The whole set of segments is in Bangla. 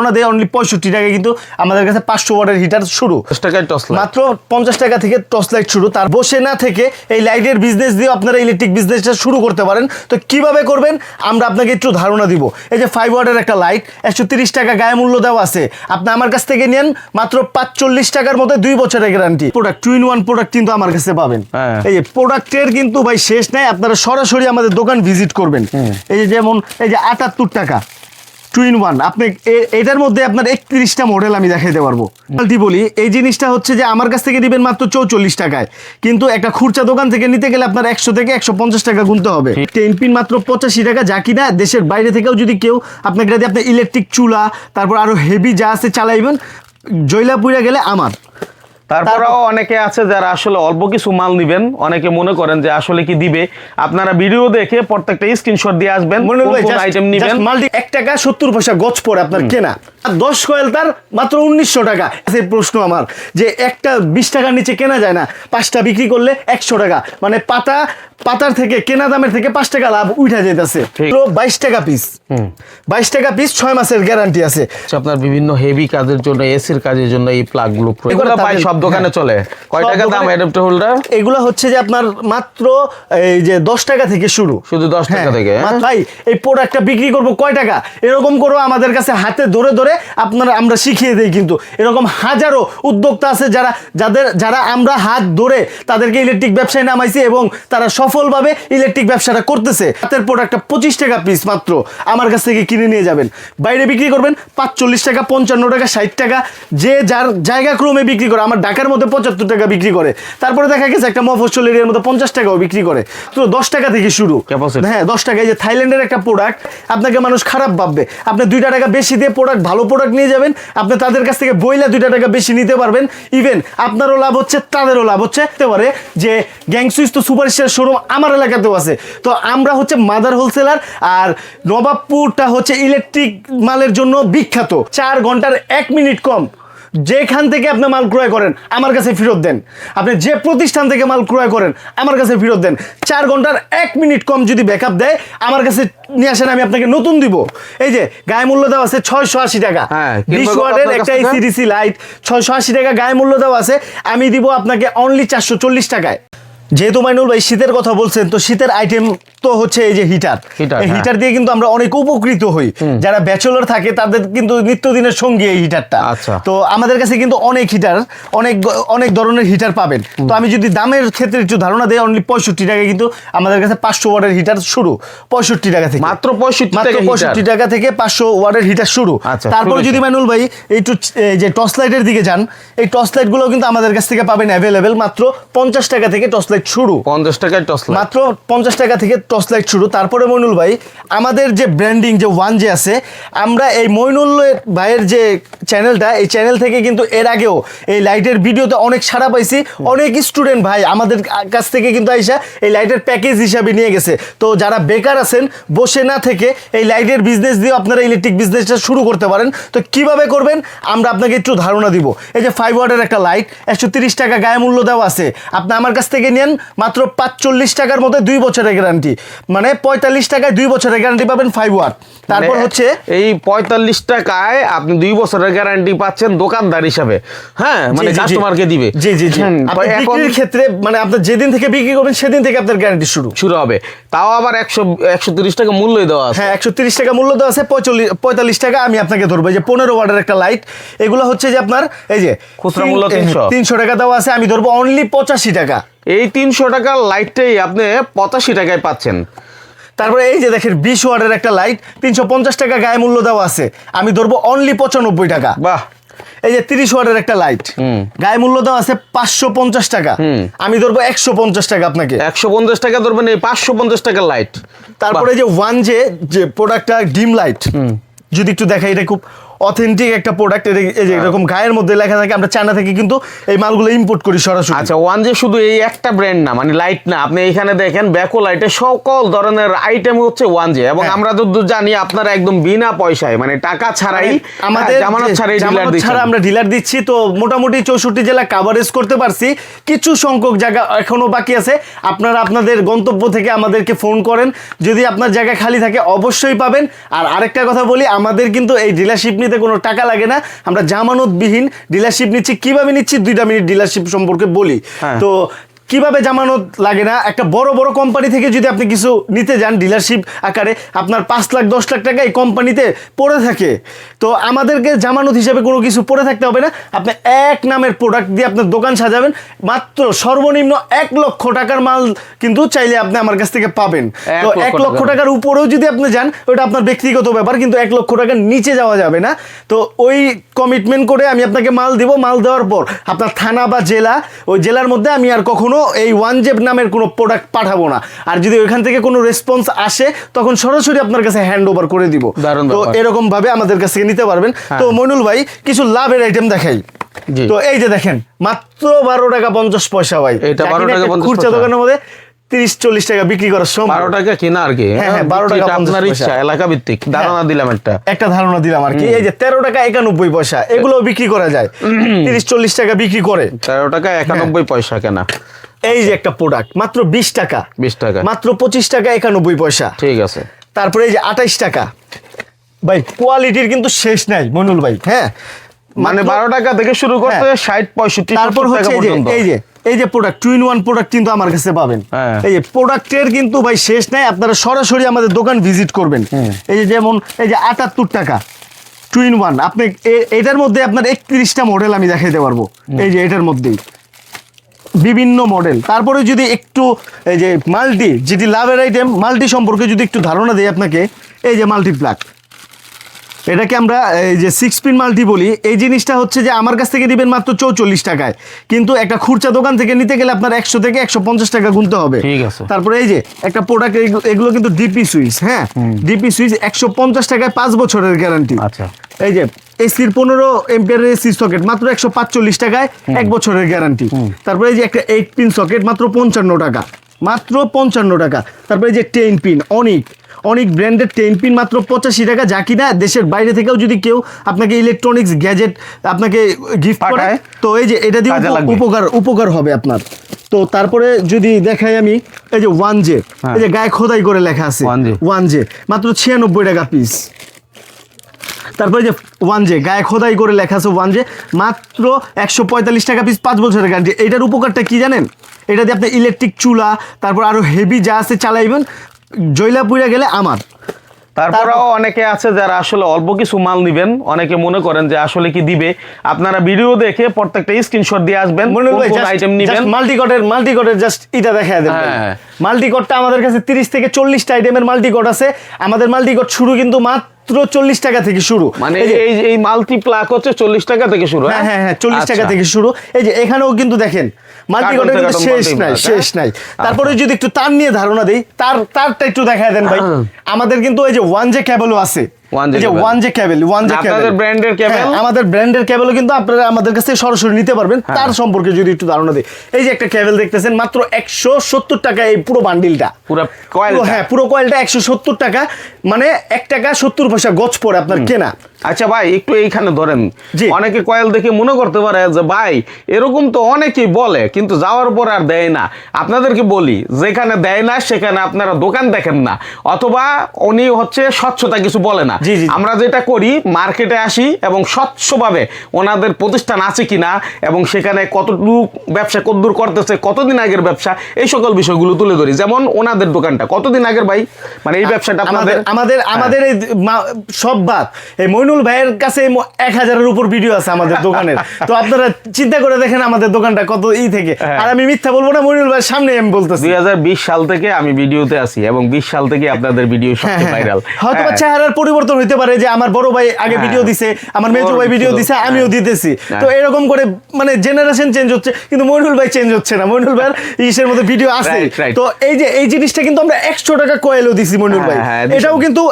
ধারণা দেয় অনলি 65 টাকায় কিন্তু আমাদের কাছে 500 ওয়াটের হিটার শুরু, মাত্র 50 টাকা থেকে টর্চ লাইট শুরু। তার বসে না থেকে এই লাইটের বিজনেস দিয়ে আপনারা ইলেকট্রিক বিজনেসটা শুরু করতে পারেন। তো কিভাবে করবেন আমরা আপনাকে একটু ধারণা দিব। এই যে 5 ওয়াটের একটা লাইট 130 টাকা গায়ে মূল্য দেওয়া আছে, আপনি আমার কাছ থেকে নেন মাত্র 45 টাকার মধ্যে 2 বছরের গ্যারান্টি। প্রোডাক্ট 2-in-1 প্রোডাক্ট কিন্তু আমার কাছে পাবেন। এই যে প্রোডাক্টের কিন্তু ভাই শেষ নাই, আপনারা সরাসরি আমাদের দোকান ভিজিট করবেন। এই যে যেমন এই যে 78 টাকা 2-in-1, আপনি এটার মধ্যে আপনার 31টা মডেল আমি দেখাইতে পারবো। বলি এই জিনিসটা হচ্ছে যে আমার কাছ থেকে দিবেন মাত্র 44 টাকায়, কিন্তু একটা খুচরা দোকান থেকে নিতে গেলে আপনার 100 থেকে 150 টাকা গুনতে হবে। 10 পিন মাত্র 85 টাকা, যা কিনা দেশের বাইরে থেকেও যদি কেউ আপনাকে যদি আপনি ইলেকট্রিক চুলা তারপর আরো হেভি যা আছে চালাইবেন, জয়লা পুইরা গেলে আমার। তারপরেও অনেকে আছে যারা আসলে অল্প কিছু মাল নিবেন, অনেকে মনে করেন যে আসলে কি দিবে, আপনারা ভিডিও দেখে প্রত্যেকটা স্ক্রিনশট দিয়ে আসবেন কোন আইটেম নেবেন। মাল্টি 1 টাকা 70 পয়সা গজ পড়ে আপনার কেনা, 10 কয়েল তার মাত্র 1900 টাকা। সেই প্রশ্ন আমার যে একটা 20 টাকার নিচে কেনা যায় না, 5টা বিক্রি করলে 100 টাকা, মানে পাতার থেকে কেনা দামের থেকে 5 টাকা লাভ উঠা যাইতেছে। 22 টাকা পিস, 22 টাকা পিস, 6 মাসের গ্যারান্টি আছে। আপনার বিভিন্ন হেভি কাজের জন্য, এসির কাজের জন্য এই প্লাগ গুলো এগুলো পাই সব দোকানে চলে। কয় টাকা দাম অ্যাডাপ্টার হোল্ডার? এগুলো হচ্ছে যে আপনার মাত্র এই যে 10 টাকা থেকে শুরু, শুধু 10 টাকা থেকে। ভাই এই প্রোডাক্টটা বিক্রি করব কয় টাকা, এরকম করো আমাদের কাছে হাতে ধরে ধরে আমরা শিখিয়ে দেই। কিন্তু এরকম হাজারো উদ্যোক্তা আছে যারা আমরা হাত ধরে তাদেরকে ইলেকট্রিক ব্যবসায় নামাইছি এবং তারা সফলভাবে ইলেকট্রিক ব্যবসাটা করতেছে। হাতের প্রোডাক্টটা 25 টাকা পিস মাত্র আমার কাছ থেকে কিনে নিয়ে যাবেন। বাইরে বিক্রি করবেন 45 টাকা, 55 টাকা, 60 টাকা, যে যার জায়গা ক্রমে বিক্রি করে। আমার ঢাকার মধ্যে 75 টাকা বিক্রি করে, তারপরে দেখা গেছে একটা মফস্বল এরিয়ার মধ্যে 50 টাকাও বিক্রি করে। তো 10 টাকা থেকে শুরু। হ্যাঁ 10 টাকা। এই যে থাইল্যান্ডের একটা প্রোডাক্ট, আপনাকে মানুষ খারাপ ভাববে, আপনি 2 টাকা বেশি দিয়ে প্রোডাক্ট ভালো প্রোডাক্ট নিয়ে যাবেন, আপনি তাদের কাছ থেকে বইলা 2 টাকা বেশি নিতে পারবেন। ইভেন আপনারও লাভ হচ্ছে, তাদেরও লাভ হচ্ছে। হতে পারে যে গ্যাং সুইচ তো সুপারস্টার শোরুম আমার এলাকাতেও আছে, তো আমরা হচ্ছে মাদার হোলসেলার। আর নবাবপুরটা হচ্ছে ইলেকট্রিক মালের জন্য বিখ্যাত। 4 ঘন্টার 1 মিনিট কম যেখান থেকে আপনি মাল ক্রয় করেন আমার কাছে ফেরত দেন। আপনি যে প্রতিষ্ঠান থেকে মাল ক্রয় করেন আমার কাছে ফেরত দেন। 4 ঘন্টার 1 মিনিট কম যদি ব্যাকআপ দেয় আমার কাছে নিয়ে আসেন, আমি আপনাকে নতুন দিব। এই যে গায়ে মূল্য দেওয়া আছে 680 টাকা, 20 ওয়াটের একটা এসিডিসি লাইট 680 টাকা গায়ে মূল্য দেওয়া আছে, আমি দিব আপনাকে অনলি 440 টাকায়। যেহেতু মাইনুল ভাই শীতের কথা বলছেন, তো শীতের আইটেম তো হচ্ছে এই যে হিটার হিটার দিয়ে কিন্তু আমরা অনেক উপকৃত হই। যারা ব্যাচেলর থাকে তাদের কিন্তু নিত্যদিনের সঙ্গী এই হিটারটা। তো আমাদের কাছে কিন্তু অনেক হিটার, অনেক ধরনের হিটার পাবেন। তো আমি যদি দামের ক্ষেত্রে একটু ধারণা দেই, অনলি 65 টাকায় কিন্তু আমাদের কাছে 500 ওয়াটের হিটার শুরু, 65 টাকা থেকে, মাত্র 65 টাকা থেকে 500 ওয়াটের হিটার শুরু। তারপরে যদি মাইনুল ভাই একটু যে টর্চ লাইটের দিকে যান, এই টর্চ লাইট গুলো কিন্তু আমাদের কাছ থেকে পাবেন অ্যাভেলেবেল, মাত্র 50 টাকা থেকে টর্চ লাইট শুরু, 50 টাকায় টর্চ লাইট, মাত্র 50 টাকা থেকে টর্চ লাইট শুরু। তারপরে মইনুল ভাই আমাদের যে ব্র্যান্ডিং যে ওয়ান যে আছে, আমরা এই মইনুল ভাইয়ের যে চ্যানেলটা, এই চ্যানেল থেকে কিন্তু এর আগেও এই লাইটের ভিডিওতে অনেক সাড়া পাইছি। অনেক স্টুডেন্ট ভাই আমাদের কাছ থেকে কিন্তু আইসা এই লাইটের প্যাকেজ হিসাবে নিয়ে গেছে। তো যারা বেকার আছেন, বসে না থেকে এই লাইটের বিজনেস দিয়ে আপনারা ইলেকট্রিক বিজনেসটা শুরু করতে পারেন। তো কিভাবে করবেন আমরা আপনাকে একটু ধারণা দিব। এই যে 5 ওয়াটের একটা লাইট 130 টাকা গায়ে মূল্য দেওয়া আছে, আপনি আমার কাছ থেকে নেন মাত্র 45 টাকার মধ্যে 2 বছরের গ্যারান্টি, মানে 45 টাকায় 2 বছরের গ্যারান্টি পাবেন 5 ওয়াট। তারপর হচ্ছে এই 45 টাকায় আপনি 2 বছরের গ্যারান্টি পাচ্ছেন দোকানদার হিসাবে। হ্যাঁ, মানে কাস্টমারকে দিবে। জি জি জি। বিক্রির ক্ষেত্রে মানে আপনি যেদিন থেকে বিক্রি করবেন সেদিন থেকে আপনার গ্যারান্টি শুরু হবে। তাও আবার 130 টাকা মূল্য দেওয়া আছে। হ্যাঁ 130 টাকা মূল্য দেওয়া আছে, 45 টাকা আমি আপনাকে ধরবো। যে 15 ওয়াটের একটা লাইট, এগুলো হচ্ছে যে আপনার এই যে খুচরা মূল্য 300 টাকা দেওয়া আছে, আমি ধরবো অনলি 85 টাকা। এই 300 টাকার লাইটটাই আপনি 85 টাকায় পাচ্ছেন। তারপরে এই যে দেখেন 20 ওয়াটের একটা লাইট 350 টাকা গায়ে মূল্য দেওয়া আছে, আমি ধরবো অনলি 95 টাকা। বাহ। এই যে 30 ওয়াটের একটা লাইট গায়ে মূল্য দেওয়া আছে 550 টাকা, আমি ধরবো 150 টাকা। আপনাকে 150 টাকা ধরবেন এই 550 টাকার লাইট। তারপরে যে ওয়ান যে প্রোডাক্টটা ডিম লাইট, যদি একটু দেখাই, এটা খুব অথেন্টিক একটা প্রোডাক্ট। এই যে এরকম গায়ের মধ্যে লেখা থাকে, আমরা চায়না থেকে কিন্তু এই মালগুলো ইম্পোর্ট করি সরাসরি। আচ্ছা, ওয়ান যে শুধু এই একটা ব্র্যান্ড না, মানে লাইট না, আপনি এখানে দেখেন ব্যাকো লাইটের সকল ধরনের আইটেম হচ্ছে ওয়ান যে। এবং আমরা যতদূর জানি আপনারা একদম বিনা পয়সায়, মানে টাকা ছাড়াই, আমাদের জামানত ছাড়া আমরা ডিলার দিচ্ছি। তো মোটামুটি 64 জেলা কভারেজ করতে পারছি, কিছু সংখ্যক জায়গা এখনো বাকি আছে। আপনারা আপনাদের গন্তব্য থেকে আমাদেরকে ফোন করেন, যদি আপনার জায়গা খালি থাকে অবশ্যই পাবেন। আর আরেকটা কথা বলি, আমাদের কিন্তু এই ডিলারশিপ নিতে কোনো টাকা লাগে না, আমরা জামানতবিহীন ডিলারশিপ নিচ্ছি। কিভাবে নিচ্ছি 2টা মিনিট ডিলারশিপ সম্পর্কে বলি। তো কিভাবে জামানত লাগে না, একটা বড় বড় কোম্পানি থেকে যদি আপনি কিছু নিতে যান ডিলারশিপ আকারে, আপনার 5 লাখ 10 লাখ টাকা এই কোম্পানিতে পড়ে থাকে। তো আমাদেরকে জামানত হিসেবে কোনো কিছু পড়ে থাকতে হবে না, আপনি এক নামের প্রোডাক্ট দিয়ে আপনার দোকান সাজাবেন, মাত্র সর্বনিম্ন 1 লক্ষ টাকার মাল কিন্তু চাইলে আপনি আমার কাছ থেকে পাবেন। তো 1 লক্ষ টাকার উপরেও যদি আপনি যান ওটা আপনার ব্যক্তিগত ব্যাপার, কিন্তু 1 লক্ষ টাকার নিচে যাওয়া যাবে না। তো ওই কমিটমেন্ট করে আমি আপনাকে মাল দিব, মাল দেওয়ার পর আপনার থানা বা জেলা, ওই জেলার মধ্যে আমি আর কখনো এই ওয়ানজেব নামের কোনো প্রোডাক্ট পাঠাবো না। আর যদি ওইখান থেকে কোনো রেসপন্স আসে তখন সরাসরি আপনার কাছে হ্যান্ড ওভার করে দিব। তো এরকম ভাবে আমাদের কাছ থেকে নিতে পারবেন। তো মইনুল ভাই কিছু লাভের আইটেম দেখাই। তো এই যে দেখেন মাত্র 12 টাকা 50 পয়সা ভাই, এটা 12 টাকা 50 খুচরা দোকানের মধ্যে 30-40 টাকা বিক্রি করার সময় 12 টাকা কিনা আর কি। হ্যাঁ 12 টাকা আপনার ইচ্ছা, এলাকা ভিত্তিক ধারণা দিলাম একটা ধারণা দিলাম আর কি। এই যে 13 টাকা 91 পয়সা এগুলো বিক্রি করা যায়, 30-40 টাকা বিক্রি করে, 13 টাকা 91 পয়সা কেনা। এই যে একটা প্রোডাক্ট মাত্র 20 টাকা, মাত্র 25 টাকা 91 পয়সা। ঠিক আছে। তারপরে এই যে 28 টাকা ভাই, কোয়ালিটির কিন্তু শেষ নাই মইনুল ভাই। হ্যাঁ মানে 12 টাকা থেকে শুরু করতে 60-65 তারপর হচ্ছে এই যে প্রোডাক্ট 2-in-1 প্রোডাক্ট কিন্তু আমার কাছে পাবেন। এই যে প্রোডাক্টের কিন্তু ভাই শেষ নাই, আপনারা সরাসরি আমাদের দোকান ভিজিট করবেন। এই যে যেমন এই যে 78 টাকা 2-in-1, আপনি এটার মধ্যে আপনার 31টা মডেল আমি দেখাইতে পারবো। এই যে এটার মধ্যেই বিভিন্ন মডেল। তারপরে যদি একটু এই যে মাল্টি, যেটি লাভের আইটেম, মাল্টি সম্পর্কে যদি একটু ধারণা দেই আপনাকে, এই যে মাল্টি প্লাগ, এটাকে আমরা এই যে 6 পিন মাল্টি বলি। এই জিনিসটা হচ্ছে যে আমার কাছ থেকে নেবেন মাত্র 44 টাকায়, কিন্তু একটা খুচরা দোকান থেকে নিতে গেলে আপনার 100 থেকে 150 টাকা গুনতে হবে। তারপরে এই যে একটা প্রোডাক্ট, এগুলো কিন্তু ডিপি সুইচ। হ্যাঁ ডিপি সুইচ 150 টাকায় 5 বছরের গ্যারান্টি। আচ্ছা। এই যে এসির 15 এম্পিয়ারের এসি সকেট মাত্র 145 টাকায় 1 বছরের গ্যারান্টি। তারপরে এই যে একটা 8 পিন সকেট মাত্র 55 টাকা, মাত্র 55 টাকা। তারপরে এই যে 10 পিন অনেক ব্র্যান্ডের 10 পিন মাত্র 85 টাকা, যা কিনা দেশের বাইরে থেকেও যদি কেউ আপনাকে ইলেকট্রনিক্স গ্যাজেট আপনাকে গিফট করে, তো এই যে এটা দিয়ে উপকার হবে আপনার। তো তারপরে যদি দেখাই আমি, এই যে 1J, এই যে গায়ে খোদাই করে লেখা আছে 1J মাত্র 96 টাকা পিস। তারপরে যে 1J গায়ে খোদাই করে লেখা আছে 1J মাত্র 145 টাকা পিস, 5 বছরের গ্যারান্টি। এটার উপকারটা কি জানেন? এটা দিয়ে আপনি ইলেকট্রিক চুলা, তারপর আরো হেভি যা আছে চালাইবেন, জয়লা পুড়ে গেলে আমার। তারপরেও অনেকে আছে যারা আসলে অল্প কিছু মাল নিবেন, অনেকে মনে করেন যে আসলে কি দিবে। আপনারা ভিডিও দেখে প্রত্যেকটা স্ক্রিনশট দিয়ে আসবেন, কোন আইটেম নেবেন। মাল্টিকটের জাস্ট এটা দেখায় দেন। মাল্টিকটটা আমাদের কাছে 30 থেকে 40টা আইটেমের মাল্টিকট আছে। আমাদের মাল্টিকট শুরু কিন্তু মাত্র 40 টাকা থেকে শুরু। মানে এই মাল্টি প্লাগ হচ্ছে 40 টাকা থেকে শুরু। হ্যাঁ 40 টাকা থেকে শুরু। এই যে এখানেও কিন্তু দেখেন মাল্টিকটের কিন্তু শেষ নাই। তারপরে যদি একটু তার নিয়ে ধারণা দেই, তারটা একটু দেখায় দেন ভাই। আমাদের কিন্তু এই যে 1J কেবলও আছে, এই যে 1J কেবল, আপনাদের ব্র্যান্ডের কেবল, আমাদের ব্র্যান্ডের কেবলও কিন্তু আপনারা আমাদের কাছ থেকে সরাসরি নিতে পারবেন। তার সম্পর্কে যদি একটু ধারণা দেই, এই যে একটা কেবল দেখতেছেন মাত্র 170 টাকা, এই পুরো বান্ডিলটা, পুরো কয়েলটা 170 টাকা, মানে 1 টাকা 70 পয়সা গজ পড়ে আপনার কেনা। আচ্ছা ভাই, একটু এইখানে ধরেন, অনেকে কয়েল দেখে মনে করতে পারে যে ভাই এরকম তো অনেকেই বলে, কিন্তু যাওয়ার পর আর দেয় না। আপনাদেরকে বলি, যেখানে দেয় না সেখানে আপনারা দোকান দেখেন না, অথবা উনি হচ্ছে স্বচ্ছতা কিছু বলে না। আমরা যেটা করি, মার্কেটে আসি এবং স্বচ্ছভাবে ওনাদের প্রতিষ্ঠান আছে কিনা এবং সেখানে কতটুকু ব্যবসা কতদূর করতেছে, কতদিন আগের ব্যবসা, এই সকল বিষয়গুলো তুলে ধরি। যেমন ওনাদের দোকানটা কতদিন আগের ভাই, মানে এই ব্যবসাটা আমাদের এই সব বাদ, এই মইনুল ভাইয়ের কাছে 1000-এর উপর ভিডিও আছে আমাদের দোকানের। তো আপনারা চিন্তা করে দেখেন আমাদের দোকানটা কত থেকে। আর আমি মিথ্যা বলবো না, মইনুল ভাইয়ের সামনে আমি বলতেছি 2020 সাল থেকে আমি ভিডিওতে আছি এবং 20 সাল থেকে আপনাদের ভিডিও সবচেয়ে ভাইরাল। হয়তো চেহারার পরিবর্তন হইতে পারে, যে আমার বড় ভাই আগে ভিডিও দিছে, আমার মেজো ভাই ভিডিও দিছে, আমিও দিতেছি। তো এরকম করে মানে জেনারেশন চেঞ্জ হচ্ছে, কিন্তু মইনুল ভাই চেঞ্জ হচ্ছে না। মইনুল ভাইয়ের ইসের মধ্যে ভিডিও আছে। তো এই যে এই জিনিসটা কিন্তু আমরা 100 টাকা কয়েলও দিছি মইনুল ভাই, এটাও কিন্তু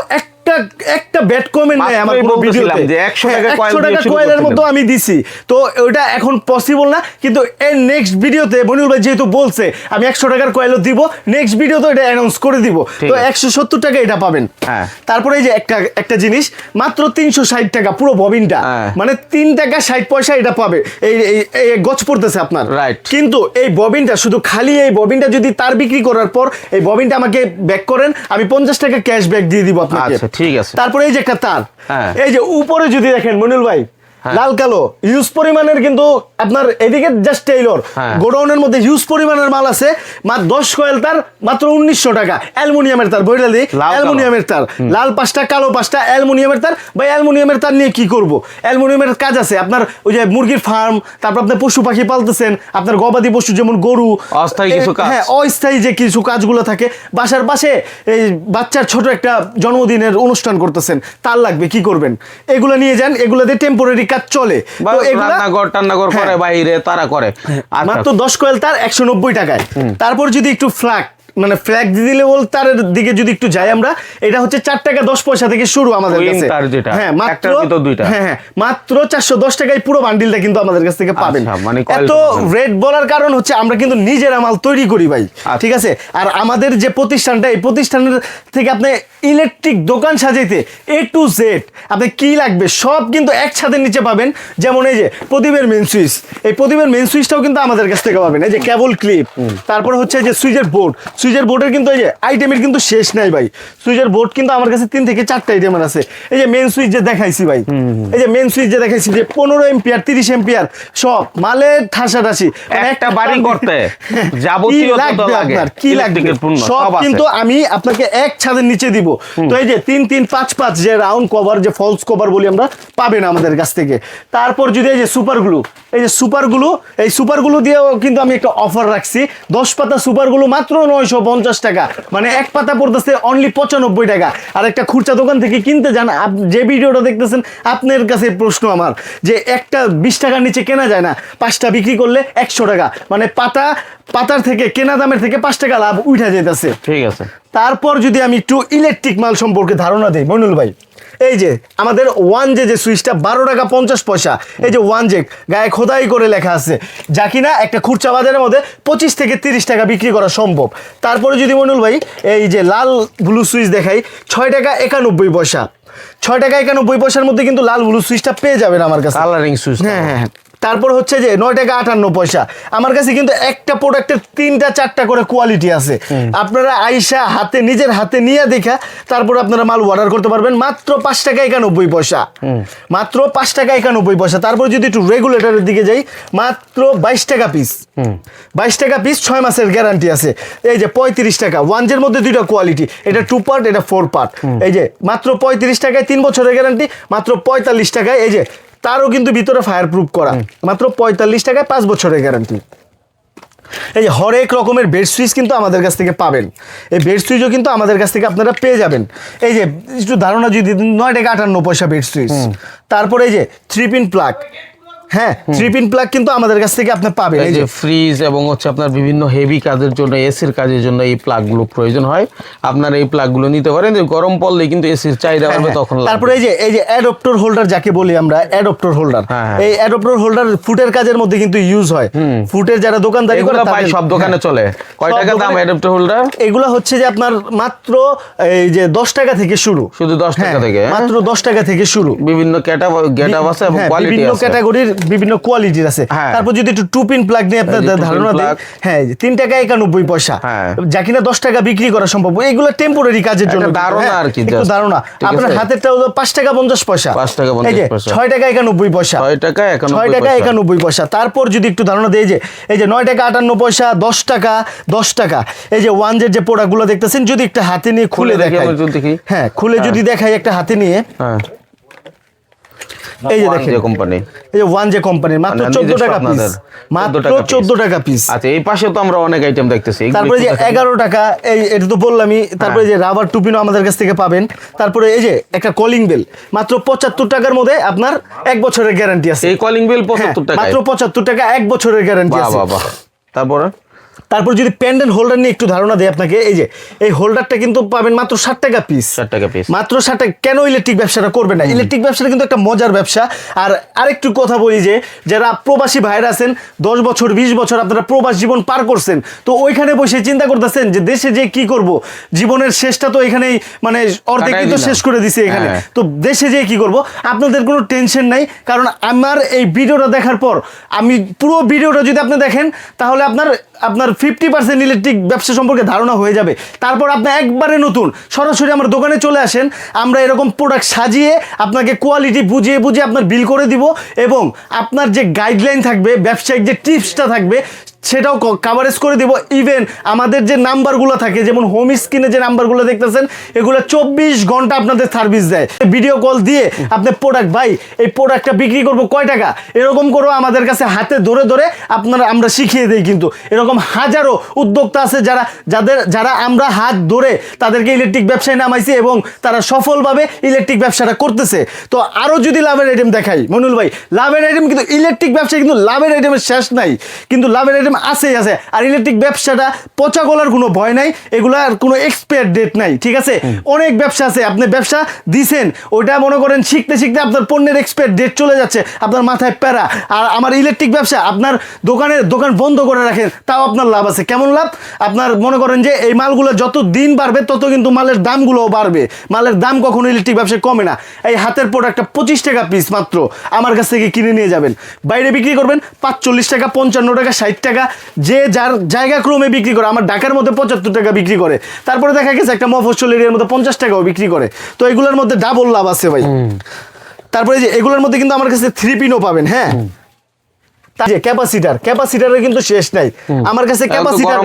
একটা ব্যাড কমেন্ট নাই আমার কোনো ভিডিওতে যে 100 টাকা কয়েলের মতো আমি দিছি। তো ওটা এখন পসিবল না, কিন্তু এর নেক্সট ভিডিওতে মনিরুল ভাই যেহেতু বলছে আমি 100 টাকার কয়েলও দিব, নেক্সট ভিডিওতে এটা অ্যানাউন্স করে দিব। তো 170 টাকা এটা পাবেন। তারপরে এই যে একটা জিনিস মাত্র 360 টাকা পুরো ববিনটা, মানে 3 টাকা 60 পয়সা এটা পাবে। এই গজ পড়তেছে আপনার, কিন্তু এই ববিনটা শুধু খালি এই ববিনটা যদি তার বিক্রি করার পর এই ববিনটা আমাকে ব্যাক করেন, আমি 50 টাকা ক্যাশ ব্যাক দিয়ে দিব আপনাকে। ঠিক আছে। তারপরে এই যে একটা তার, হ্যাঁ। এই যে উপরে যদি দেখেন মনিরুল ভাই, লাল কালো হিউজ পরিমাণের কিন্তু আপনার এদিকে জাস্ট টেইলর গোডাউনের মধ্যে হিউজ পরিমাণের মাল আছে। মাত্র 10 কয়েল তার মাত্র 1900 টাকা, অ্যালুমিনিয়ামের তার, বইটা দিই অ্যালুমিনিয়ামের তার, লাল 5টা কালো 5টা অ্যালুমিনিয়ামের তার। ভাই অ্যালুমিনিয়ামের তার নিয়ে কি করব? অ্যালুমিনিয়ামের কাজ আছে আপনার ওই যে মুরগির ফার্ম, তারপর আপনি পশু পাখি পালতেছেন, আপনার গবাদি পশু যেমন গরু, অস্থায়ী কিছু কাজ, হ্যাঁ অস্থায়ী যে কিছু কাজগুলো থাকে, বাসার পাশে এই বাচ্চার ছোট একটা জন্মদিনের অনুষ্ঠান করতেছেন, তার লাগবে, কি করবেন? এগুলো নিয়ে যান, এগুলো দিয়ে টেম্পোরারি কাজ চলে। তো এগুলা রান্নাঘর করে বাইরে তারা করে। মাত্র 10 কয়েল তার 190 টাকায়। তারপর যদি একটু মানে ফ্ল্যাগ দিলে বল তার দিকে যদি একটু যাই আমরা, এটা হচ্ছে 4 টাকা 10 পয়সা থেকে শুরু আমাদের কাছে। হ্যাঁ মাত্র দুইটা, হ্যাঁ মাত্র 410 টাকায় পুরো বান্ডিলটা কিন্তু আমাদের কাছ থেকে পাবেন। মানে এত রেট বলার কারণ হচ্ছে আমরা কিন্তু নিজেরা মাল তৈরি করি ভাই, ঠিক আছে? আর আমাদের যে প্রতিষ্ঠানটা, এই প্রতিষ্ঠানের থেকে আপনি ইলেকট্রিক দোকান সাজাইতে A to Z আপনি কি লাগবে সব কিন্তু এক ছাদের নিচে পাবেন। যেমন এই যে প্রদীপের মেন সুইচ, এই প্রদীপের মেন সুইচটাও কিন্তু আমাদের কাছ থেকে পাবেন। এই যে কেবল ক্লিপ, তারপর হচ্ছে যে সুইচের বোর্ড, সুইচের বোর্ডের কিন্তু এই যে আইটেমের কিন্তু শেষ নাই ভাই। সুইচের বোর্ড কিন্তু আমার কাছে 3 থেকে 4টা আইটেমের আছে। এই যে মেন সুইচ যে দেখাইছি ভাই, এই যে মেন সুইচ যে দেখাইছি যে 15 এম্পিয়ার 30 এম্পিয়ার সব মালের ঠাসাঠাসি, একটা বাড়ি করতে যাবতীয় যত লাগে কি লাগবে সব কিন্তু আমি আপনাকে এক ছাদের নিচে দিব। তো এই যে 3-3-5-5 যে রাউন্ড কভার, যে ফলস কভার বলি আমরা, পাবেন আমাদের কাছ থেকে। তারপর যদি এই যে সুপার গ্লু, এই যে সুপার গ্লু, এই সুপার গ্লু দিয়েও কিন্তু আমি একটা অফার রাখছি। 10 পাতা সুপার গ্লু মাত্র 950 টাকা, মানে এক পাতা পড়তেছে অনলি 95 টাকা। আর একটা খুচরা দোকান থেকে কিনতে যান, যে ভিডিওটা দেখতেছেন আপনার কাছে প্রশ্ন আমার, যে একটা 20 টাকার নিচে কেনা যায় না, 5টা বিক্রি করলে 100 টাকা, মানে পাতার থেকে কেনা দামের থেকে 5 টাকা লাভ উঠা যেতেছে। ঠিক আছে। তারপর যদি আমি একটু ইলেকট্রিক মাল সম্পর্কে ধারণা দিই মইনুল ভাই, এই যে আমাদের 1J যে সুইচটা 12 টাকা 50 পয়সা, এই যে 1J গায়ে খোদাই করে লেখা আছে, যা কিনা একটা খুচরা বাজারের মধ্যে 25 থেকে 30 টাকা বিক্রি করা সম্ভব। তারপরে যদি মইনুল ভাই এই যে লাল ব্লু সুইচ দেখাই, 6 টাকা 91 পয়সা, 6 টাকা 91 পয়সার মধ্যে কিন্তু লাল ব্লু সুইচটা পেয়ে যাবেন আমার কাছে, কালারিং সুইচ। হ্যাঁ হ্যাঁ। তারপর হচ্ছে যে 9 টাকা 58 পয়সা। আমার কাছে কিন্তু একটা প্রোডাক্টের 3টা-4টা করে কোয়ালিটি আছে। আপনারা আইসা নিজের হাতে নিয়ে দেখা তারপর আপনারা মাল অর্ডার করতে পারবেন মাত্র 5 টাকা 91 পয়সা, মাত্র 5 টাকা 91 পয়সা। তারপর যদি একটু রেগুলেটরের দিকে যাই, মাত্র 22 টাকা পিস, 22 টাকা পিস, 6 মাসের গ্যারান্টি আছে। এই যে 35 টাকা, 1J এর মধ্যে 2টা কোয়ালিটি, এটা 2 পার্ট, এটা 4 পার্ট। এই যে মাত্র 35 টাকায় 3 বছরের গ্যারান্টি, মাত্র 45 টাকায় এই যে তারও কিন্তু ভিতরে ফায়ার প্রুফ করা, মাত্র 45 টাকায় 5 বছরের গ্যারান্টি। এই যে হরেক রকমের বেড সুইচ কিন্তু আমাদের কাছ থেকে পাবেন, এই বেড সুইচও কিন্তু আমাদের কাছ থেকে আপনারা পেয়ে যাবেন। এই যে একটু ধারণা যদি 9 টাকা 58 পয়সা বেড সুইচ। তারপরে এই যে 3 পিন প্লাগ, হ্যাঁ 3 পিন প্লাগ কিন্তু আমাদের কাছ থেকে আপনি পাবেন। এই যে ফ্রিজ এবং হচ্ছে আপনার বিভিন্ন হেভি কাজের জন্য, এসির কাজের জন্য এই প্লাগগুলো প্রয়োজন হয়, আপনারা এই প্লাগগুলো নিতে পারেন। যে গরম পড়লে কিন্তু এসির চাহিদা বাড়বে তখন। তারপরে এই যে অ্যাডাপ্টর হোল্ডার যাকে বলি আমরা, অ্যাডাপ্টর হোল্ডার, এই অ্যাডাপ্টর হোল্ডার ফুটের কাজের মধ্যে কিন্তু ইউজ হয়। ফুটের যারা দোকানদারি করে তাদের সব দোকানে চলে। কয় টাকা দাম অ্যাডাপ্টর হোল্ডার? এগুলো হচ্ছে যে আপনার মাত্র এই যে 10 টাকা থেকে শুরু, শুধু 10 টাকা থেকে, মাত্র 10 টাকা থেকে শুরু। বিভিন্ন ক্যাটাগরি আছে এবং কোয়ালিটি আছে, বিভিন্ন ক্যাটাগরির বিভিন্ন কোয়ালিটি আছে। তারপর যদি একটু 2 পিন প্লাগ নিয়ে আপনাদের ধারণা দেই, হ্যাঁ 3 টাকা 91 পয়সা, যা কিনা 10 টাকা বিক্রি করা সম্ভব। এগুলো টেম্পোরারি কাজের জন্য ধারণা আর কি, একটু ধারণা। আপনার হাতেরটা হলো 5 টাকা 50 পয়সা, 5 টাকা 50 পয়সা, 6 টাকা 91 পয়সা, 6 টাকা 91 পয়সা। তারপর যদি একটু ধারণা দেই, এই যে 9 টাকা 58 পয়সা, 10 টাকা 10 টাকা, এই যে 1J যে প্রোডাক্টগুলো দেখতেছেন, যদি একটা হাতে নিয়ে খুলে দেখাই, হ্যাঁ খুলে যদি দেখাই একটা হাতে নিয়ে, এই যে দেখেন কোম্পানি, এই যে 1J কোম্পানির মাত্র 14 টাকা পিস, মাত্র 14 টাকা পিস। আচ্ছা এই পাশে তো আমরা অনেক আইটেম দেখতেছি। তারপরে যে 11 টাকা, এই এটা তো বললামই। তারপরে যে রাবার টুপিনও আমাদের কাছ থেকে পাবেন। তারপরে এই যে একটা কলিং বেল, মাত্র 75 টাকার মধ্যে আপনার 1 বছরের গ্যারান্টি আছে। এই কলিং বেল 75 টাকা, মাত্র 75 টাকা 1 বছরের গ্যারান্টি আছে। তারপর যদি পেন্ডেন্ট হোল্ডার নিয়ে একটু ধারণা দেয় আপনাকে, এই যে এই হোল্ডারটা কিন্তু পাবেন মাত্র 60 টাকা পিস, 60 টাকা পিস, মাত্র 60 টাকা। কেন ইলেকট্রিক ব্যবসাটা করবেন না? ইলেকট্রিক ব্যবসাটা কিন্তু একটা মজার ব্যবসা। আর আরেকটু কথা বলি, যে যারা প্রবাসী ভাইরা আছেন, 10 বছর 20 বছর আপনারা প্রবাস জীবন পার করছেন, তো ওইখানে বসে চিন্তা করতেছেন যে দেশে যে কি করব, জীবনের শেষটা তো এখানেই, মানে অর্ধেকই তো শেষ করে দিছে এখানে, তো দেশে যে কি করব। আপনাদের কোনো টেনশন নাই, কারণ আমার এই ভিডিওটা দেখার পর, আমি পুরো ভিডিওটা যদি আপনি দেখেন, তাহলে আপনার 50% ইলেকট্রিক ব্যবসা সম্পর্কে ধারণা হয়ে যাবে। তারপর আপনি একবারে নতুন সরাসরি আমার দোকানে চলে আসেন, আমরা এরকম প্রোডাক্ট সাজিয়ে আপনাকে কোয়ালিটি বুঝিয়ে বুঝিয়ে আপনার বিল করে দিব, এবং আপনার যে গাইডলাইন থাকবে, ব্যবসায়িক যে টিপসটা থাকবে সেটাও কাভারেজ করে দিব। ইভেন আমাদের যে নাম্বারগুলো থাকে, যেমন হোম স্ক্রিনে যে নাম্বারগুলো দেখতেছেন, এগুলো 24 ঘন্টা আপনাদের সার্ভিস দেয়। ভিডিও কল দিয়ে আপনি প্রোডাক্ট, ভাই এই প্রোডাক্টটা বিক্রি করবো কয় টাকা, এরকম করো আমাদের কাছে হাতে ধরে ধরে আমরা শিখিয়ে দিই। কিন্তু এরকম হাজারো উদ্যোক্তা আছে যারা আমরা হাত ধরে তাদেরকে ইলেকট্রিক ব্যবসায় নামাইছি এবং তারা সফলভাবে ইলেকট্রিক ব্যবসাটা করতেছে। তো আরও যদি লাভের আইটেম দেখাই মনুল ভাই, লাভের আইটেম কিন্তু ইলেকট্রিক ব্যবসায় কিন্তু লাভের আইটেমের শেষ নাই, কিন্তু লাভের আইটেম আছেই আছে। আর ইলেকট্রিক ব্যবসাটা পচা গলার কোনো ভয় নাই, এগুলার কোনো এক্সপায়ার ডেট নাই, ঠিক আছে? অনেক ব্যবসা আছে, আপনি ব্যবসা দিছেন, ওইটা মনে করেন শিখতে শিখতে আপনার পণ্যের এক্সপায়ার ডেট চলে যাচ্ছে, আপনার মাথায় প্যারা। আর আমার ইলেকট্রিক ব্যবসা, আপনার দোকান বন্ধ করে রাখেন, তাও আপনার লাভ আছে। কেমন লাভ? আপনার মনে করেন যে এই মালগুলো যত দিন বাড়বে তত কিন্তু মালের দামগুলোও বাড়বে। মালের দাম কখনো ইলেকট্রিক ব্যবসায় কমে না। এই হাতের প্রোডাক্টটা 25 টাকা পিস মাত্র আমার কাছ থেকে কিনে নিয়ে যাবেন, বাইরে বিক্রি করবেন 45 টাকা, 55 টাকা, 60 টাকা, যে যার জায়গা ক্রমে বিক্রি করে। আমার ঢাকার মধ্যে 75 টাকা বিক্রি করে, তারপরে দেখা গেছে একটা মফস্বল এরিয়ার মধ্যে 50 টাকাও বিক্রি করে। তো এগুলোর মধ্যে ডাবল লাভ আছে ভাই। তারপরে যে এগুলোর মধ্যে কিন্তু আমার কাছে 3 পিনও পাবেন। হ্যাঁ, ক্যাপাসিটারের কিন্তু শেষ নাই আমার কাছে। ক্যাপাসিটার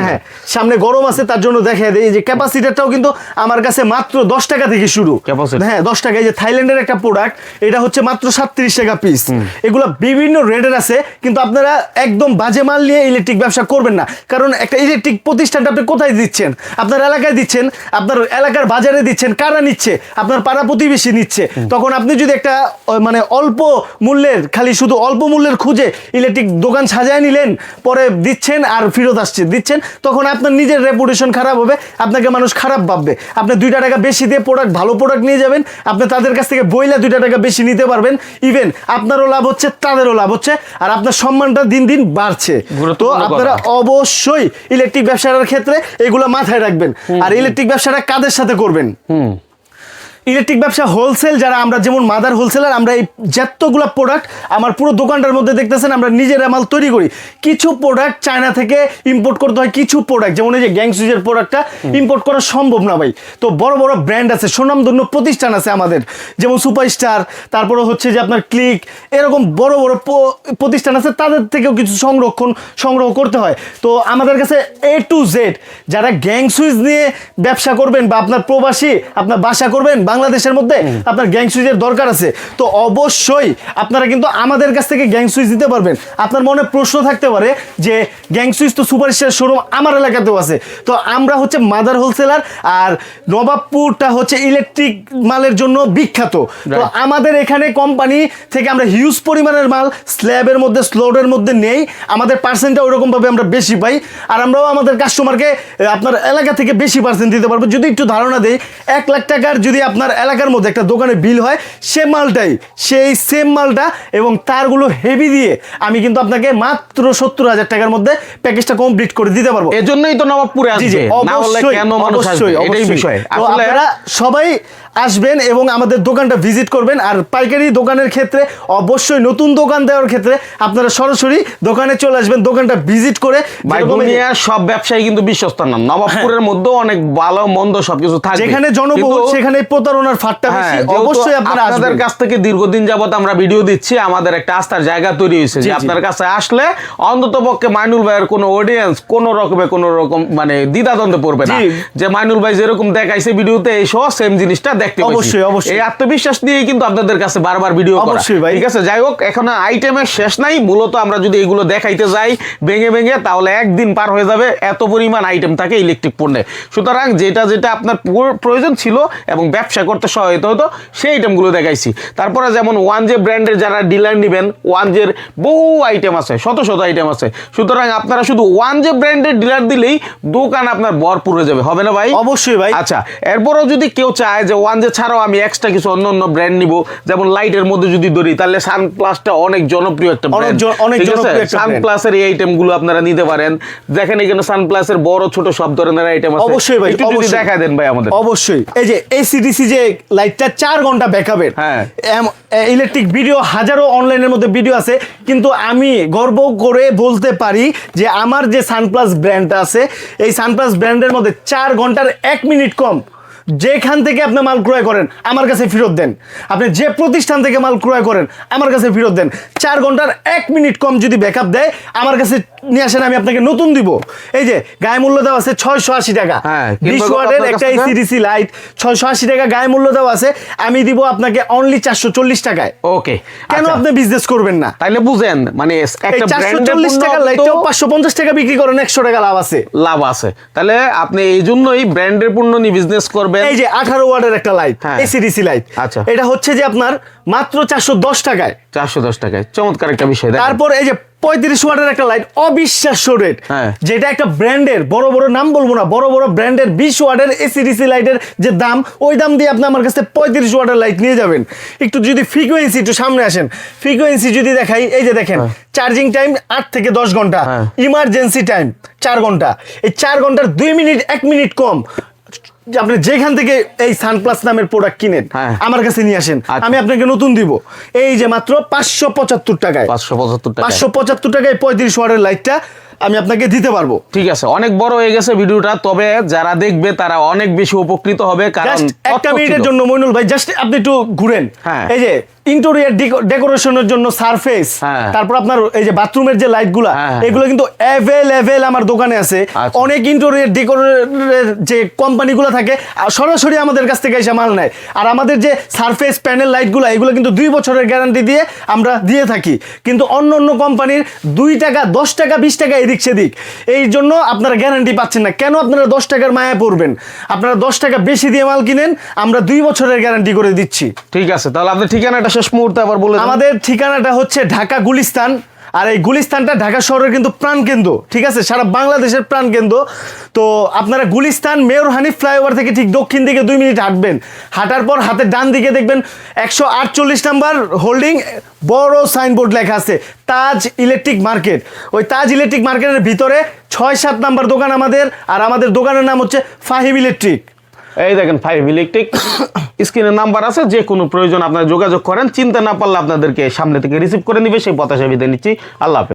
হ্যাঁ সামনে গরম আছে, তার জন্য দেখা দেয় যে ক্যাপাসিটারটাও কিন্তু আমার কাছে মাত্র 10 টাকা থেকে শুরু। হ্যাঁ 10 টাকা। এই যে থাইল্যান্ডের একটা প্রোডাক্ট, এটা হচ্ছে মাত্র 37 টাকা পিস। এগুলো বিভিন্ন রেটের আছে, কিন্তু আপনারা একদম বাজে মাল নিয়ে ইলেকট্রিক ব্যবসা করবেন না। কারণ একটা ইলেকট্রিক প্রতিষ্ঠানটা আপনি কোথায় দিচ্ছেন? আপনার এলাকায় দিচ্ছেন, আপনার এলাকার বাজারে দিচ্ছেন। কারা নিচ্ছে? আপনার পাড়া প্রতিবেশী নিচ্ছে। তখন আপনি যদি একটা মানে অল্প মূল্যের, খালি শুধু অল্প মূল্যের খুঁজে ইলেকট্রিক দোকান সাজায় নিলেন, পরে দিচ্ছেন আর ফেরত আসছে দিচ্ছেন, তখন আপনার নিজের রেপুটেশন খারাপ হবে, আপনাকে মানুষ খারাপ ভাববে। আপনি 2 টাকা বেশি দিয়ে ভালো প্রোডাক্ট নিয়ে যাবেন, আপনি তাদের কাছ থেকে বইলা 2 টাকা বেশি নিতে পারবেন। ইভেন আপনারও লাভ হচ্ছে, তাদেরও লাভ হচ্ছে, আর আপনার সম্মানটা দিন দিন বাড়ছে। তো আপনারা অবশ্যই ইলেকট্রিক ব্যবসার ক্ষেত্রে এগুলো মাথায় রাখবেন। আর ইলেকট্রিক ব্যবসাটা কাদের সাথে করবেন? ইলেকট্রিক ব্যবসা হোলসেল যারা, আমরা যেমন মাদার হোলসেলার, আমরা এই যতগুলো প্রোডাক্ট আমার পুরো দোকানটার মধ্যে দেখতেছেন, আমরা নিজেরা মাল তৈরি করি। কিছু প্রোডাক্ট চায়না থেকে ইম্পোর্ট করতে হয়, কিছু প্রোডাক্ট যেমন এই যে গ্যাং সুইচের প্রোডাক্টটা ইম্পোর্ট করা সম্ভব না ভাই। তো বড় বড় ব্র্যান্ড আছে, সুনামধন্য প্রতিষ্ঠান আছে আমাদের, যেমন সুপারস্টার, তারপরে হচ্ছে যে আপনার ক্লিক, এরকম বড় বড় প্রতিষ্ঠান আছে, তাদের থেকেও কিছু সংগ্রহ করতে হয়। তো আমাদের কাছে A to Z যারা গ্যাং সুইচ নিয়ে ব্যবসা করবেন, বা আপনার প্রবাসী আপনার বাসা করবেন বাংলাদেশের মধ্যে, আপনার গ্যাং সুইচের দরকার আছে, তো অবশ্যই আপনারা কিন্তু আমাদের কাছ থেকে গ্যাং সুইচ দিতে পারবেন। আপনার মনে প্রশ্ন থাকতে পারে যে গ্যাং সুইচ তো সুপারস্টার শোরুম আমার এলাকাতেও আছে। তো আমরা হচ্ছে মাদার হোলসেলার, আর নবাবপুরটা হচ্ছে ইলেকট্রিক মালের জন্য বিখ্যাত। তো আমাদের এখানে কোম্পানি থেকে আমরা হিউজ পরিমাণের মাল স্ল্যাবের মধ্যে, স্লটের মধ্যে নেই। আমাদের পার্সেন্টটা ওইরকমভাবে আমরা বেশি পাই, আর আমরাও আমাদের কাস্টমারকে আপনার এলাকা থেকে বেশি পার্সেন্ট দিতে পারবো। যদি একটু ধারণা দেই, 1 লাখ টাকার যদি আপনার এলাকার মধ্যে একটা দোকানে বিল হয়, সে মালটাই, সেই সেম মালটা এবং তারগুলো হেভি দিয়ে আমি কিন্তু আপনাকে মাত্র 70,000 টাকার মধ্যে প্যাকেজটা কমপ্লিট করে দিতে পারবো। এজন্যই তো নবাবপুরে আসবে, না হলে কেন মানুষ আসবে? এটাই বিষয়। আপনারা সবাই আসবেন এবং আমাদের দোকানটা ভিজিট করবেন। আর পাইকারি দোকানের ক্ষেত্রে অবশ্যই, নতুন দোকান দেওয়ার ক্ষেত্রে আপনারা সরাসরি দোকানে চলে আসবেন, দোকানটা ভিজিট করে। দুনিয়ার সব ব্যবসায়ী কিন্তু বিশ্বস্ত না, নবাবপুরের মধ্যেও অনেক ভালো মন্দ সবকিছু থাকে। যেখানে জনবহুল সেখানে প্রতারণার ফাটটা বেশি। অবশ্যই আপনাদের কাছ থেকে দীর্ঘদিন যাবত আমরা ভিডিও দিচ্ছি, আমাদের একটা আস্থার জায়গা তৈরি হয়েছে যে আপনার কাছে আসলে অন্তত পক্ষে মাইনুল ভাইয়ের কোনো অডিয়েন্স কোনো রকম মানে দ্বিধাদ্বন্দ্বে পড়বে না, যে মাইনুল ভাই যেরকম দেখাইছে ভিডিওতে, এই সহ সেম জিনিসটা দেখতে পাচ্ছি। অবশ্যই অবশ্যই এই আত্মবিশ্বাস নিয়েই কিন্তু আপনাদের কাছে বারবার ভিডিও করা। ঠিক আছে, যাই হোক, এখন আইটেমের শেষ নাই। মূলত আমরা যদি এগুলো দেখাইতে যাই ভেঙে ভেঙে, তাহলে একদিন পার হয়ে যাবে, এত পরিমাণ আইটেম থাকে ইলেকট্রিক পণ্যে। সুতরাং যেটা আপনার প্রয়োজন ছিল এবং ব্যবসা করতে সহায়তা হতো, সেই আইটেমগুলো দেখাইছি। তারপরে যেমন 1J ব্র্যান্ডের যারা ডিলার নেবেন, 1Jর বহু আইটেম আছে, শত শত আইটেম আছে। সুতরাং আপনারা শুধু 1J ব্র্যান্ডের ডিলার দিলেই দোকান আপনার ভরপুর হয়ে যাবে, হবে না ভাই? অবশ্যই ভাই। আচ্ছা, এরপরও যদি কেউ চায় যে 1J ছাড়াও আমি এক্সট্রা কিছু অন্য ব্র্যান্ড নিব, যেমন লাইটের মধ্যে যদি ধরি, তাহলে সানপ্লাসটা অনেক জনপ্রিয় একটা ব্র্যান্ড। সানপ্লাসের এই আইটেমগুলো আপনারা নিতে পারেন। দেখেন এখানে সানপ্লাসের বড় ছোট সব ধরনের আইটেম আছে। অবশ্যই ভাই, একটু যদি দেখা দেন ভাই আমাদের। অবশ্যই এই যে ACDC যে লাইটটা 4 ঘন্টা ব্যাকআপের, হ্যাঁ। ইলেকট্রিক ভিডিও হাজারো অনলাইনের মধ্যে ভিডিও আছে, কিন্তু আমি গর্ব করে বলতে পারি যে আমার যে সানপ্লাস ব্র্যান্ডটা আছে, এই সানপ্লাস ব্র্যান্ডের মধ্যে 4 ঘন্টার 1 মিনিট কম যেখান থেকে আপনি মাল ক্রয় করেন আমার কাছে ফেরত দেন। আপনি যে প্রতিষ্ঠান থেকে মাল ক্রয় করেন আমার কাছে ফেরত দেন। 4 ঘন্টার 1 মিনিট কম যদি ব্যাকআপ দেয় আমার কাছে নিয়ে আসেন, আমি আপনাকে নতুন দিব। এই যে গায়ে মূল্য দেওয়া আছে 680 টাকা, হ্যাঁ, 20 ওয়াটের একটা এসিডিসি লাইট 680 টাকা গায়ে মূল্য দেওয়া আছে, আমি দিব আপনাকে অনলি 440 টাকায়। ওকে, কেন আপনি বিজনেস করবেন না? তাইলে বুঝেন মানে একটা 440 টাকা লাইটটাও 550 টাকা বিক্রি করেন, 100 টাকা লাভ আছে। লাভ আছে, তাহলে আপনি এই জন্যই ব্র্যান্ডের পণ্য নিয়ে বিজনেস করবেন। এই যে 18 ওয়াটের একটা লাইট, হ্যাঁ। এসিডিসি লাইট, আচ্ছা। এটা হচ্ছে যে আপনার মাত্র 410 টাকায়। 410 টাকায়, চমৎকার একটা বিষয়। দেখেন। তারপর এই যে 35 ওয়াটের একটা লাইট, অবিশ্বাস্য রেট, হ্যাঁ। যেটা একটা ব্র্যান্ডের বড় বড় নাম বলবো না, বড় বড় ব্র্যান্ডের 20 ওয়াটের এসিডিসি লাইটের যে দাম, ওই দাম দিয়ে আপনি আমার কাছে 35 ওয়াটের লাইট নিয়ে যাবেন। একটু যদি ফ্রিকোয়েন্সি একটু সামনে আসেন, ফ্রিকোয়েন্সি যদি দেখাই, এই যে দেখেন চার্জিং টাইম 8 থেকে 10 ঘন্টা, হ্যাঁ। ইমার্জেন্সি টাইম 4 ঘন্টা। এই 4 ঘন্টার 2 মিনিট 1 মিনিট কম যে আপনি যেখান থেকে এই সানপ্লাস নামের প্রোডাক্ট কিনেন হ্যাঁ। আমার কাছে নিয়ে আসেন, আচ্ছা। আমি আপনাকে নতুন দিব। এই যে মাত্র 575 টাকায়, 575 টাকা। 575 টাকায় 35 ওয়াটের লাইটটা আমি আপনাকে দিতে পারবো। ঠিক আছে, অনেক বড় হয়ে গেছে ভিডিওটা, তবে যারা দেখবে তারা অনেক বেশি উপকৃত হবে। কারণ জাস্ট একটা তথ্য মিনিটের ছিল। জন্য মইনুল ভাই, জাস্ট আপনি একটু ঘুরেন। হ্যাঁ। এই যে ইন্টেরিয়র ডেকোরেশনের জন্য সারফেস, হ্যাঁ। তারপর আপনার এই যে বাথরুমের যে লাইটগুলা, হ্যাঁ। এগুলো কিন্তু অ্যাভেলেবেল আমার দোকানে আছে। আচ্ছা। অনেক ইন্টেরিয়র ডেকোরের যে কোম্পানিগুলো থাকে সরাসরি আমাদের কাছ থেকে এসে মাল নেয়। আর আমাদের যে সারফেস প্যানেল লাইটগুলো, এগুলো কিন্তু 2 বছরের গ্যারান্টি দিয়ে আমরা দিয়ে থাকি। কিন্তু অন্য অন্য কোম্পানির 2 টাকা 10 টাকা 20 টাকা এদিক সেদিক, এই জন্য আপনারা গ্যারান্টি পাচ্ছেন না। কেন আপনারা 10 টাকার মায়া পড়বেন? আপনারা 10 টাকা বেশি দিয়ে মাল কিনেন, আমরা 2 বছরের গ্যারান্টি করে দিচ্ছি। ঠিক আছে, তাহলে আপনার ঠিকানাটা শেষ মুহূর্তে আবার বলে দেন। আমাদের ঠিকানাটা হচ্ছে ঢাকা গুলিস্তান, আর এই গুলিস্তানটা ঢাকা শহরের কিন্তু প্রাণকেন্দ্র, ঠিক আছে, সারা বাংলাদেশের প্রাণকেন্দ্র। তো আপনারা গুলিস্তান মেয়র হানিফ ফ্লাইওভার থেকে ঠিক দক্ষিণ দিকে 2 মিনিট হাঁটবেন, হাঁটার পর হাতের ডান দিকে দেখবেন 148 নাম্বার হোল্ডিং বড় সাইনবোর্ড লেখা আছে তাজ ইলেকট্রিক মার্কেট। ওই তাজ ইলেকট্রিক মার্কেটের ভিতরে 6-7 নাম্বার দোকান আমাদের, আর আমাদের দোকানের নাম হচ্ছে ফাহিম ইলেকট্রিক। এই দেখেন ফাহিম ইলেকট্রিক, স্ক্রিনের নাম্বার আছে, যে কোনো প্রয়োজন আপনারা যোগাযোগ করেন। চিন্তা না পারলে আপনাদেরকে সামনে থেকে রিসিভ করে নিবে, সেই প্রত্যাশা বিদায় নিচ্ছি। আল্লাহ হাফেজ।